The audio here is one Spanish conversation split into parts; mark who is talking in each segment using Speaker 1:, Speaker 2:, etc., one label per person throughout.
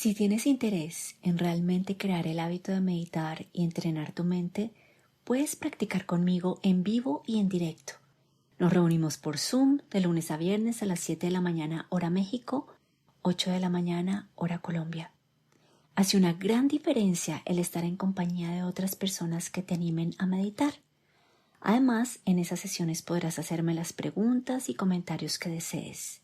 Speaker 1: Si tienes interés en realmente crear el hábito de meditar y entrenar tu mente, puedes practicar conmigo en vivo y en directo. Nos reunimos por Zoom de lunes a viernes a las 7 de la mañana hora México, 8 de la mañana hora Colombia. Hace una gran diferencia el estar en compañía de otras personas que te animen a meditar. Además, en esas sesiones podrás hacerme las preguntas y comentarios que desees.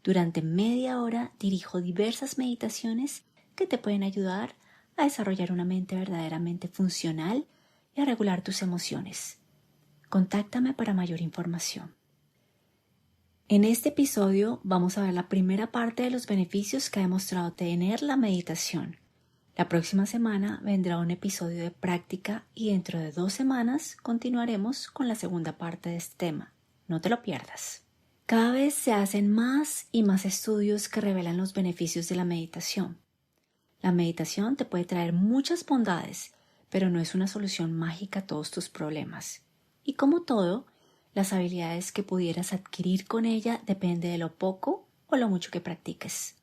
Speaker 1: Durante media hora dirijo diversas meditaciones que te pueden ayudar a desarrollar una mente verdaderamente funcional y a regular tus emociones. Contáctame para mayor información. En este episodio vamos a ver la primera parte de los beneficios que ha demostrado tener la meditación. La próxima semana vendrá un episodio de práctica y dentro de 2 semanas continuaremos con la segunda parte de este tema. No te lo pierdas. Cada vez se hacen más y más estudios que revelan los beneficios de la meditación. La meditación te puede traer muchas bondades, pero no es una solución mágica a todos tus problemas. Y como todo, las habilidades que pudieras adquirir con ella depende de lo poco o lo mucho que practiques.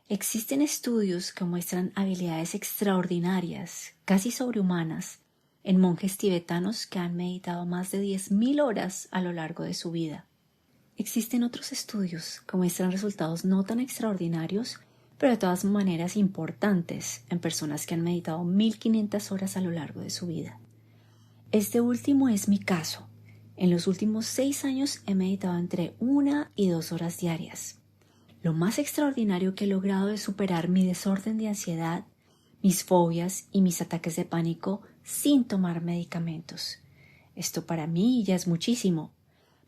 Speaker 1: Existen estudios que muestran habilidades extraordinarias, casi sobrehumanas, en monjes tibetanos que han meditado más de 10.000 horas a lo largo de su vida. Existen otros estudios que muestran resultados no tan extraordinarios, pero de todas maneras importantes en personas que han meditado 1.500 horas a lo largo de su vida. Este último es mi caso. En los últimos 6 años he meditado entre 1 y 2 horas diarias. Lo más extraordinario que he logrado es superar mi desorden de ansiedad, mis fobias y mis ataques de pánico sin tomar medicamentos. Esto para mí ya es muchísimo.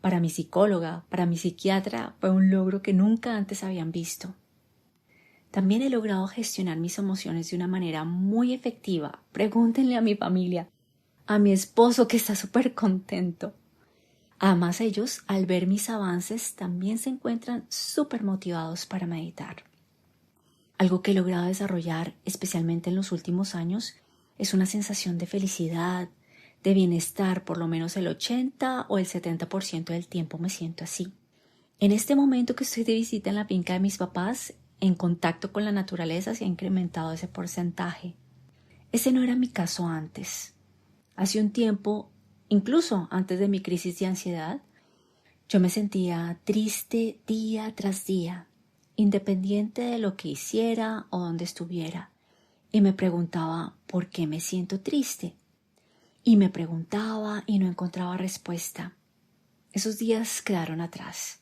Speaker 1: Para mi psicóloga, para mi psiquiatra, fue un logro que nunca antes habían visto. También he logrado gestionar mis emociones de una manera muy efectiva. Pregúntenle a mi familia, a mi esposo que está súper contento. Además ellos, al ver mis avances, también se encuentran súper motivados para meditar. Algo que he logrado desarrollar, especialmente en los últimos años, es una sensación de felicidad, de bienestar. Por lo menos el 80 o el 70% del tiempo me siento así. En este momento que estoy de visita en la finca de mis papás, en contacto con la naturaleza, se ha incrementado ese porcentaje. Ese no era mi caso antes. Hace un tiempo, incluso antes de mi crisis de ansiedad, yo me sentía triste día tras día, independiente de lo que hiciera o donde estuviera, y me preguntaba ¿por qué me siento triste? Y me preguntaba y no encontraba respuesta. Esos días quedaron atrás.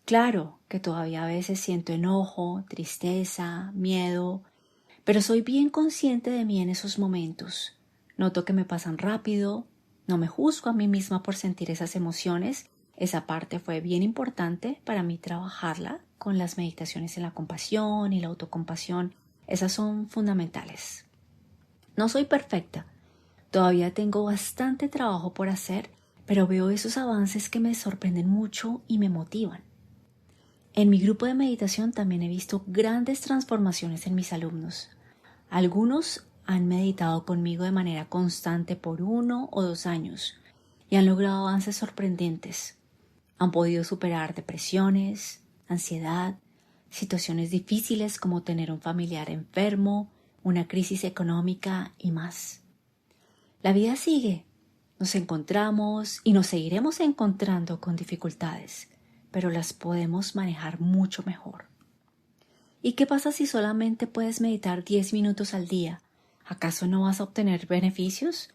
Speaker 1: Claro que todavía a veces siento enojo, tristeza, miedo, pero soy bien consciente de mí en esos momentos. Noto que me pasan rápido, no me juzgo a mí misma por sentir esas emociones. Esa parte fue bien importante para mí trabajarla con las meditaciones en la compasión y la autocompasión. Esas son fundamentales. No soy perfecta. Todavía tengo bastante trabajo por hacer, pero veo esos avances que me sorprenden mucho y me motivan. En mi grupo de meditación también he visto grandes transformaciones en mis alumnos. Algunos han meditado conmigo de manera constante por 1 o 2 años y han logrado avances sorprendentes. Han podido superar depresiones, ansiedad, situaciones difíciles como tener un familiar enfermo, una crisis económica y más. La vida sigue, nos encontramos y nos seguiremos encontrando con dificultades, pero las podemos manejar mucho mejor. ¿Y qué pasa si solamente puedes meditar 10 minutos al día? ¿Acaso no vas a obtener beneficios?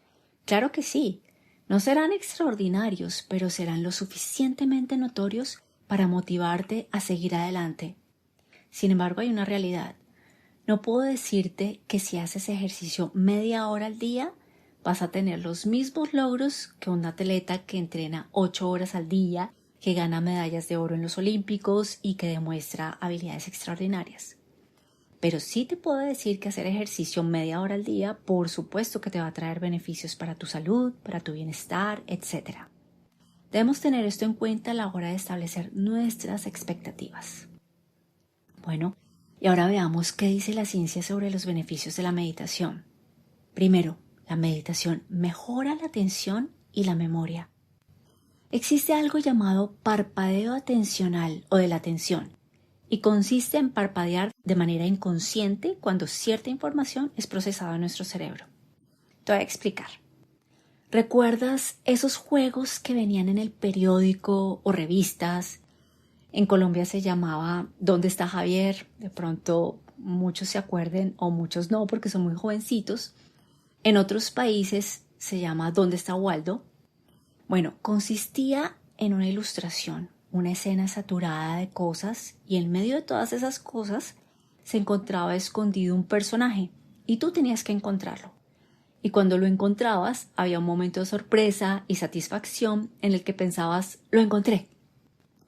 Speaker 1: Claro que sí, no serán extraordinarios, pero serán lo suficientemente notorios para motivarte a seguir adelante. Sin embargo, hay una realidad. No puedo decirte que si haces ejercicio media hora al día, vas a tener los mismos logros que un atleta que entrena 8 horas al día, que gana medallas de oro en los Olímpicos y que demuestra habilidades extraordinarias. Pero sí te puedo decir que hacer ejercicio media hora al día, por supuesto que te va a traer beneficios para tu salud, para tu bienestar, etc. Debemos tener esto en cuenta a la hora de establecer nuestras expectativas. Bueno, y ahora veamos qué dice la ciencia sobre los beneficios de la meditación. Primero, la meditación mejora la atención y la memoria. Existe algo llamado parpadeo atencional o de la atención, y consiste en parpadear de manera inconsciente cuando cierta información es procesada en nuestro cerebro. Te voy a explicar. ¿Recuerdas esos juegos que venían en el periódico o revistas? En Colombia se llamaba ¿Dónde está Javier? De pronto muchos se acuerden o muchos no porque son muy jovencitos. En otros países se llama ¿Dónde está Waldo? Bueno, consistía en una ilustración, una escena saturada de cosas y en medio de todas esas cosas se encontraba escondido un personaje y tú tenías que encontrarlo. Y cuando lo encontrabas había un momento de sorpresa y satisfacción en el que pensabas, lo encontré.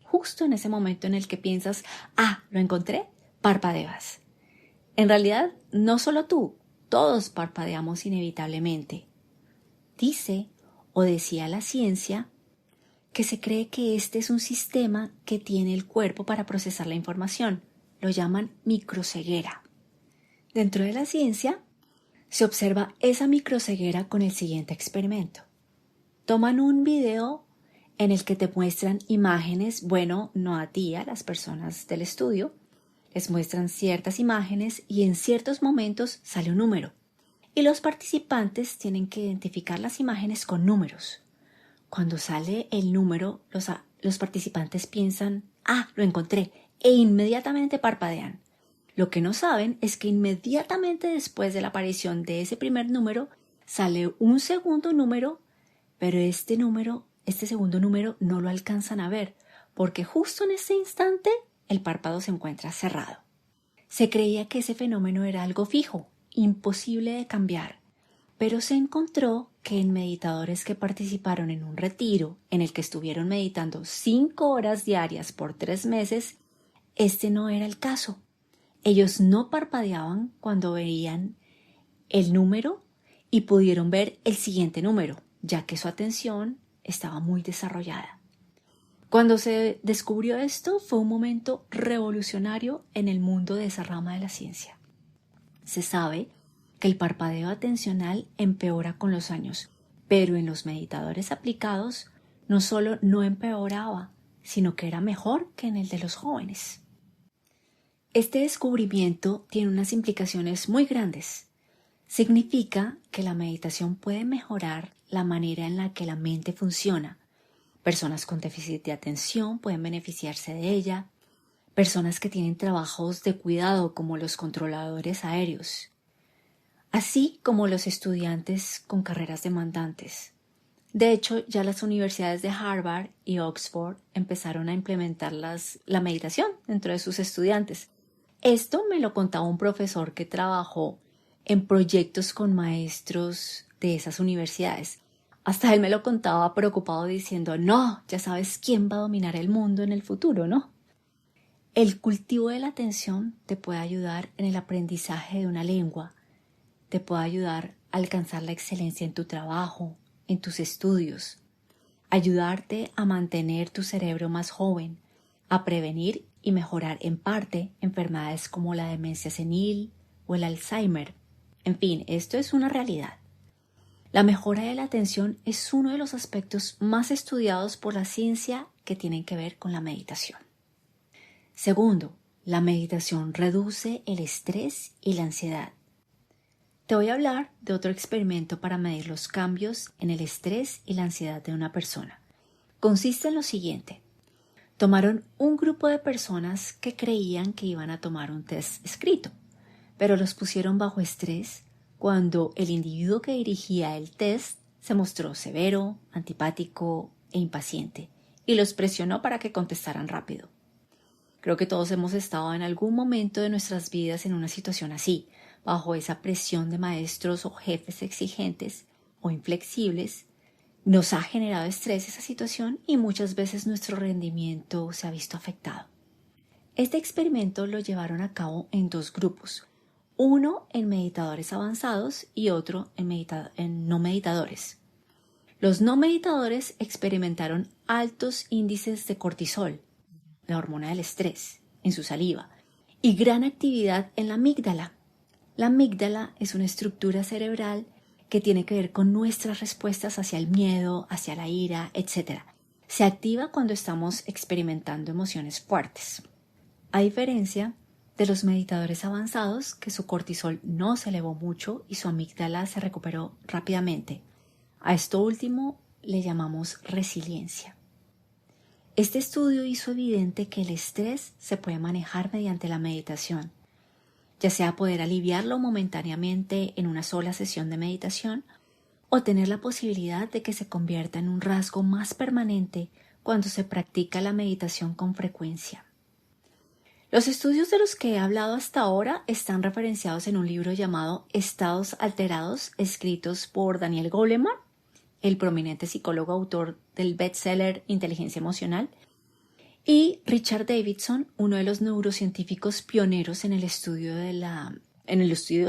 Speaker 1: Justo en ese momento en el que piensas, lo encontré, parpadeas. En realidad, no solo tú, todos parpadeamos inevitablemente. Dice o decía la ciencia que se cree que este es un sistema que tiene el cuerpo para procesar la información. Lo llaman microceguera. Dentro de la ciencia se observa esa microceguera con el siguiente experimento. Toman un video en el que te muestran imágenes, bueno, no a ti, a las personas del estudio, les muestran ciertas imágenes y en ciertos momentos sale un número. Y los participantes tienen que identificar las imágenes con números. Cuando sale el número, los participantes piensan, lo encontré, e inmediatamente parpadean. Lo que no saben es que inmediatamente después de la aparición de ese primer número, sale un segundo número, pero este segundo número no lo alcanzan a ver, porque justo en ese instante el párpado se encuentra cerrado. Se creía que ese fenómeno era algo fijo, imposible de cambiar, pero se encontró que en meditadores que participaron en un retiro en el que estuvieron meditando 5 horas diarias por 3 meses, este no era el caso. Ellos no parpadeaban cuando veían el número y pudieron ver el siguiente número, ya que su atención estaba muy desarrollada. Cuando se descubrió esto, fue un momento revolucionario en el mundo de esa rama de la ciencia. Se sabe que el parpadeo atencional empeora con los años, pero en los meditadores aplicados no solo no empeoraba, sino que era mejor que en el de los jóvenes. Este descubrimiento tiene unas implicaciones muy grandes. Significa que la meditación puede mejorar la manera en la que la mente funciona. Personas con déficit de atención pueden beneficiarse de ella. Personas que tienen trabajos de cuidado como los controladores aéreos. Así como los estudiantes con carreras demandantes. De hecho, ya las universidades de Harvard y Oxford empezaron a implementar la meditación dentro de sus estudiantes. Esto me lo contaba un profesor que trabajó en proyectos con maestros de esas universidades. Hasta él me lo contaba preocupado diciendo, no, ya sabes quién va a dominar el mundo en el futuro, ¿no? El cultivo de la atención te puede ayudar en el aprendizaje de una lengua, te puede ayudar a alcanzar la excelencia en tu trabajo, en tus estudios, ayudarte a mantener tu cerebro más joven, a prevenir y mejorar en parte enfermedades como la demencia senil o el Alzheimer. En fin, esto es una realidad. La mejora de la atención es uno de los aspectos más estudiados por la ciencia que tienen que ver con la meditación. Segundo, la meditación reduce el estrés y la ansiedad. Te voy a hablar de otro experimento para medir los cambios en el estrés y la ansiedad de una persona. Consiste en lo siguiente. Tomaron un grupo de personas que creían que iban a tomar un test escrito, pero los pusieron bajo estrés cuando el individuo que dirigía el test se mostró severo, antipático e impaciente y los presionó para que contestaran rápido. Creo que todos hemos estado en algún momento de nuestras vidas en una situación así, bajo esa presión de maestros o jefes exigentes o inflexibles. Nos ha generado estrés esa situación y muchas veces nuestro rendimiento se ha visto afectado. Este experimento lo llevaron a cabo en 2 grupos, uno en meditadores avanzados y otro en no meditadores. Los no meditadores experimentaron altos índices de cortisol, la hormona del estrés, en su saliva, y gran actividad en la amígdala. La amígdala es una estructura cerebral que tiene que ver con nuestras respuestas hacia el miedo, hacia la ira, etc. Se activa cuando estamos experimentando emociones fuertes. a diferencia de los meditadores avanzados que su cortisol no se elevó mucho y su amígdala se recuperó rápidamente. A esto último le llamamos resiliencia. Este estudio hizo evidente que el estrés se puede manejar mediante la meditación, ya sea poder aliviarlo momentáneamente en una sola sesión de meditación o tener la posibilidad de que se convierta en un rasgo más permanente cuando se practica la meditación con frecuencia. Los estudios de los que he hablado hasta ahora están referenciados en un libro llamado Estados Alterados, escritos por Daniel Goleman, el prominente psicólogo autor del bestseller Inteligencia Emocional, y Richard Davidson, uno de los neurocientíficos pioneros en el estudio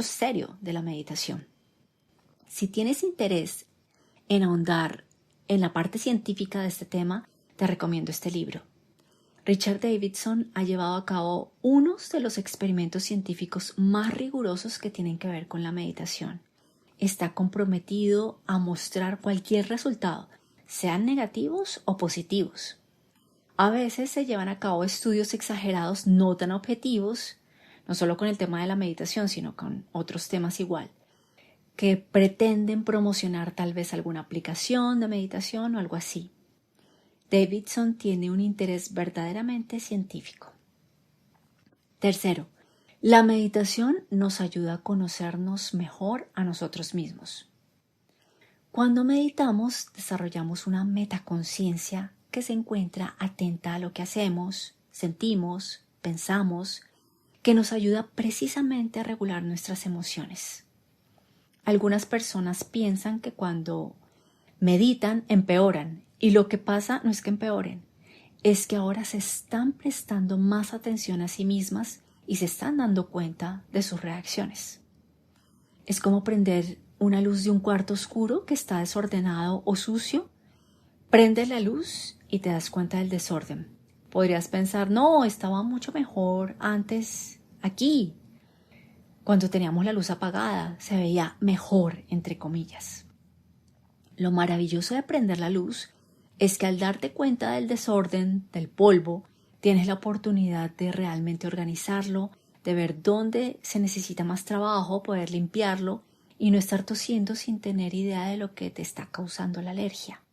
Speaker 1: serio de la meditación. Si tienes interés en ahondar en la parte científica de este tema, te recomiendo este libro. Richard Davidson ha llevado a cabo unos de los experimentos científicos más rigurosos que tienen que ver con la meditación. Está comprometido a mostrar cualquier resultado, sean negativos o positivos. A veces se llevan a cabo estudios exagerados no tan objetivos, no solo con el tema de la meditación, sino con otros temas igual, que pretenden promocionar tal vez alguna aplicación de meditación o algo así. Davidson tiene un interés verdaderamente científico. Tercero, la meditación nos ayuda a conocernos mejor a nosotros mismos. Cuando meditamos, desarrollamos una metaconciencia que se encuentra atenta a lo que hacemos, sentimos, pensamos, que nos ayuda precisamente a regular nuestras emociones. Algunas personas piensan que cuando meditan empeoran, y lo que pasa no es que empeoren, es que ahora se están prestando más atención a sí mismas y se están dando cuenta de sus reacciones. Es como prender una luz de un cuarto oscuro que está desordenado o sucio. Prendes la luz y te das cuenta del desorden. Podrías pensar, no, estaba mucho mejor antes aquí. Cuando teníamos la luz apagada, se veía mejor, entre comillas. Lo maravilloso de prender la luz es que al darte cuenta del desorden, del polvo, tienes la oportunidad de realmente organizarlo, de ver dónde se necesita más trabajo, poder limpiarlo y no estar tosiendo sin tener idea de lo que te está causando la alergia.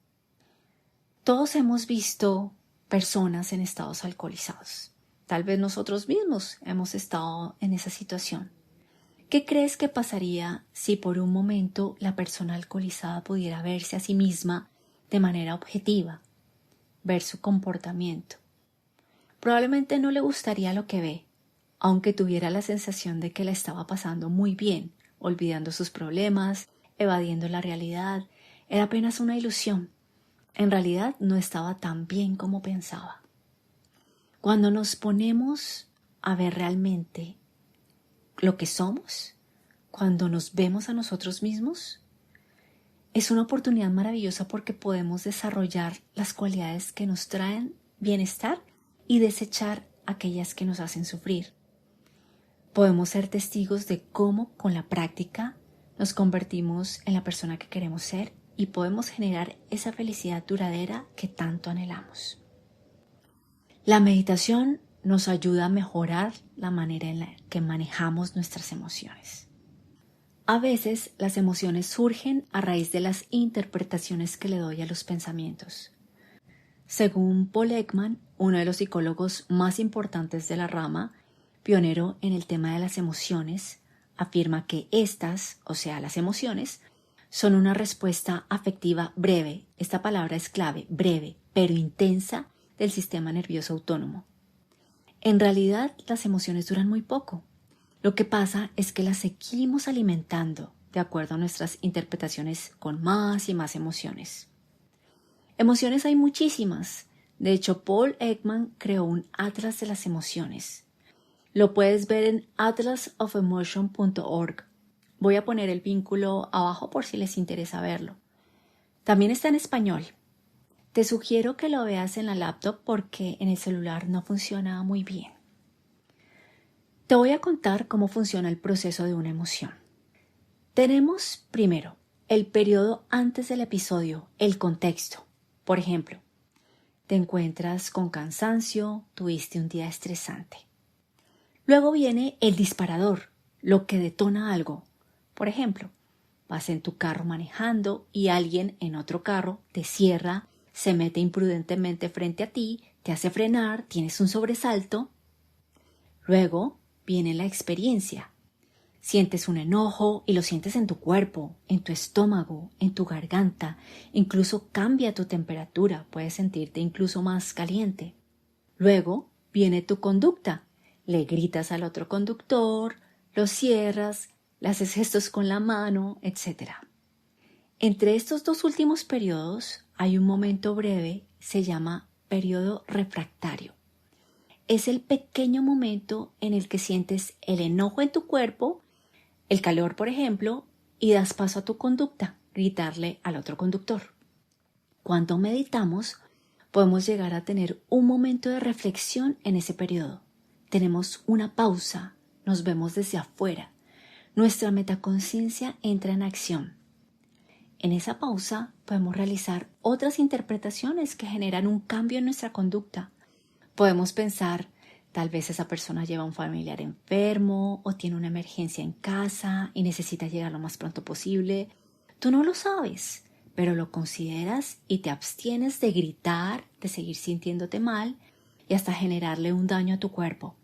Speaker 1: Todos hemos visto personas en estados alcoholizados. Tal vez nosotros mismos hemos estado en esa situación. ¿Qué crees que pasaría si por un momento la persona alcoholizada pudiera verse a sí misma de manera objetiva, ver su comportamiento? Probablemente no le gustaría lo que ve, aunque tuviera la sensación de que la estaba pasando muy bien, olvidando sus problemas, evadiendo la realidad. Era apenas una ilusión. En realidad no estaba tan bien como pensaba. Cuando nos ponemos a ver realmente lo que somos, cuando nos vemos a nosotros mismos, es una oportunidad maravillosa porque podemos desarrollar las cualidades que nos traen bienestar y desechar aquellas que nos hacen sufrir. Podemos ser testigos de cómo con la práctica nos convertimos en la persona que queremos ser y podemos generar esa felicidad duradera que tanto anhelamos. La meditación nos ayuda a mejorar la manera en la que manejamos nuestras emociones. A veces las emociones surgen a raíz de las interpretaciones que le doy a los pensamientos. Según Paul Ekman, uno de los psicólogos más importantes de la rama, pionero en el tema de las emociones, afirma que estas, o sea, las emociones, son una respuesta afectiva breve, esta palabra es clave, breve, pero intensa, del sistema nervioso autónomo. En realidad, las emociones duran muy poco. Lo que pasa es que las seguimos alimentando de acuerdo a nuestras interpretaciones con más y más emociones. Emociones hay muchísimas. De hecho, Paul Ekman creó un atlas de las emociones. Lo puedes ver en atlasofemotion.org. Voy a poner el vínculo abajo por si les interesa verlo. También está en español. Te sugiero que lo veas en la laptop porque en el celular no funciona muy bien. Te voy a contar cómo funciona el proceso de una emoción. Tenemos primero el periodo antes del episodio, el contexto. Por ejemplo, te encuentras con cansancio, tuviste un día estresante. Luego viene el disparador, lo que detona algo. Por ejemplo, vas en tu carro manejando y alguien en otro carro te cierra, se mete imprudentemente frente a ti, te hace frenar, tienes un sobresalto. Luego viene la experiencia. Sientes un enojo y lo sientes en tu cuerpo, en tu estómago, en tu garganta. Incluso cambia tu temperatura, puedes sentirte incluso más caliente. Luego viene tu conducta. Le gritas al otro conductor, lo cierras, le haces gestos con la mano, etc. Entre estos dos últimos periodos hay un momento breve, se llama periodo refractario. Es el pequeño momento en el que sientes el enojo en tu cuerpo, el calor, por ejemplo, y das paso a tu conducta, gritarle al otro conductor. Cuando meditamos, podemos llegar a tener un momento de reflexión en ese periodo. Tenemos una pausa, nos vemos desde afuera. Nuestra metaconciencia entra en acción. En esa pausa podemos realizar otras interpretaciones que generan un cambio en nuestra conducta. Podemos pensar, tal vez esa persona lleva a un familiar enfermo o tiene una emergencia en casa y necesita llegar lo más pronto posible. Tú no lo sabes, pero lo consideras y te abstienes de gritar, de seguir sintiéndote mal y hasta generarle un daño a tu cuerpo.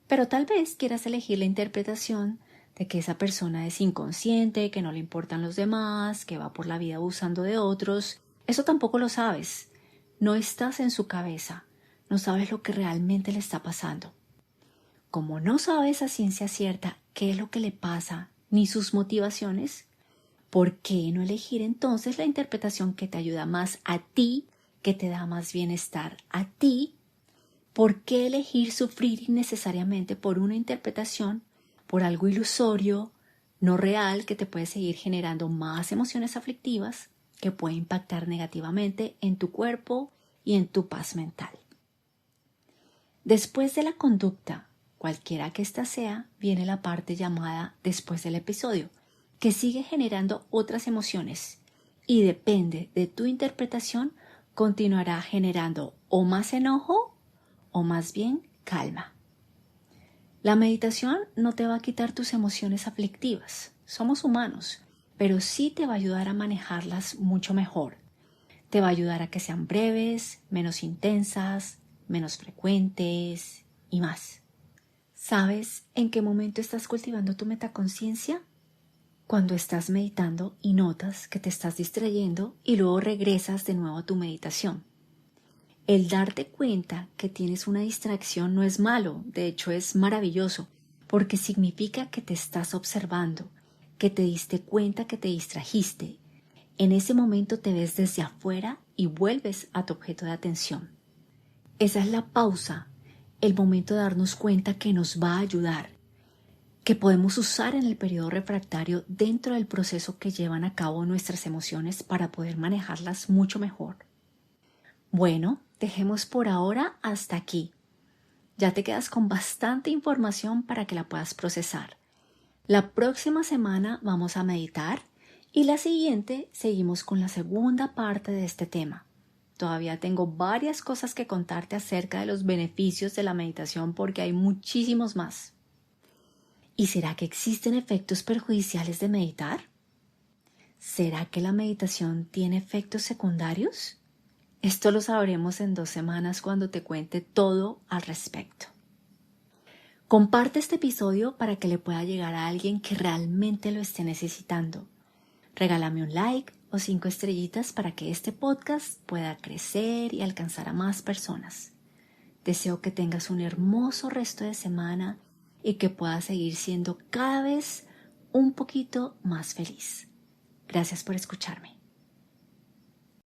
Speaker 1: Pero tal vez quieras elegir la interpretación de que esa persona es inconsciente, que no le importan los demás, que va por la vida abusando de otros. Eso tampoco lo sabes. No estás en su cabeza. No sabes lo que realmente le está pasando. Como no sabes a ciencia cierta qué es lo que le pasa ni sus motivaciones, ¿por qué no elegir entonces la interpretación que te ayuda más a ti, que te da más bienestar a ti? ¿Por qué elegir sufrir innecesariamente por una interpretación, por algo ilusorio, no real, que te puede seguir generando más emociones aflictivas, que puede impactar negativamente en tu cuerpo y en tu paz mental? Después de la conducta, cualquiera que ésta sea, viene la parte llamada después del episodio, que sigue generando otras emociones y depende de tu interpretación, continuará generando o más enojo o más bien calma. La meditación no te va a quitar tus emociones aflictivas, somos humanos, pero sí te va a ayudar a manejarlas mucho mejor. Te va a ayudar a que sean breves, menos intensas, menos frecuentes y más. ¿Sabes en qué momento estás cultivando tu metaconciencia? Cuando estás meditando y notas que te estás distrayendo y luego regresas de nuevo a tu meditación. El darte cuenta que tienes una distracción no es malo, de hecho es maravilloso, porque significa que te estás observando, que te diste cuenta que te distrajiste. En ese momento te ves desde afuera y vuelves a tu objeto de atención. Esa es la pausa, el momento de darnos cuenta que nos va a ayudar, que podemos usar en el periodo refractario dentro del proceso que llevan a cabo nuestras emociones para poder manejarlas mucho mejor. Bueno, dejemos por ahora hasta aquí. Ya te quedas con bastante información para que la puedas procesar. La próxima semana vamos a meditar y la siguiente seguimos con la segunda parte de este tema. Todavía tengo varias cosas que contarte acerca de los beneficios de la meditación porque hay muchísimos más. ¿Y será que existen efectos perjudiciales de meditar? ¿Será que la meditación tiene efectos secundarios? Esto lo sabremos en 2 semanas cuando te cuente todo al respecto. Comparte este episodio para que le pueda llegar a alguien que realmente lo esté necesitando. Regálame un like o 5 estrellitas para que este podcast pueda crecer y alcanzar a más personas. Deseo que tengas un hermoso resto de semana y que puedas seguir siendo cada vez un poquito más feliz. Gracias por escucharme.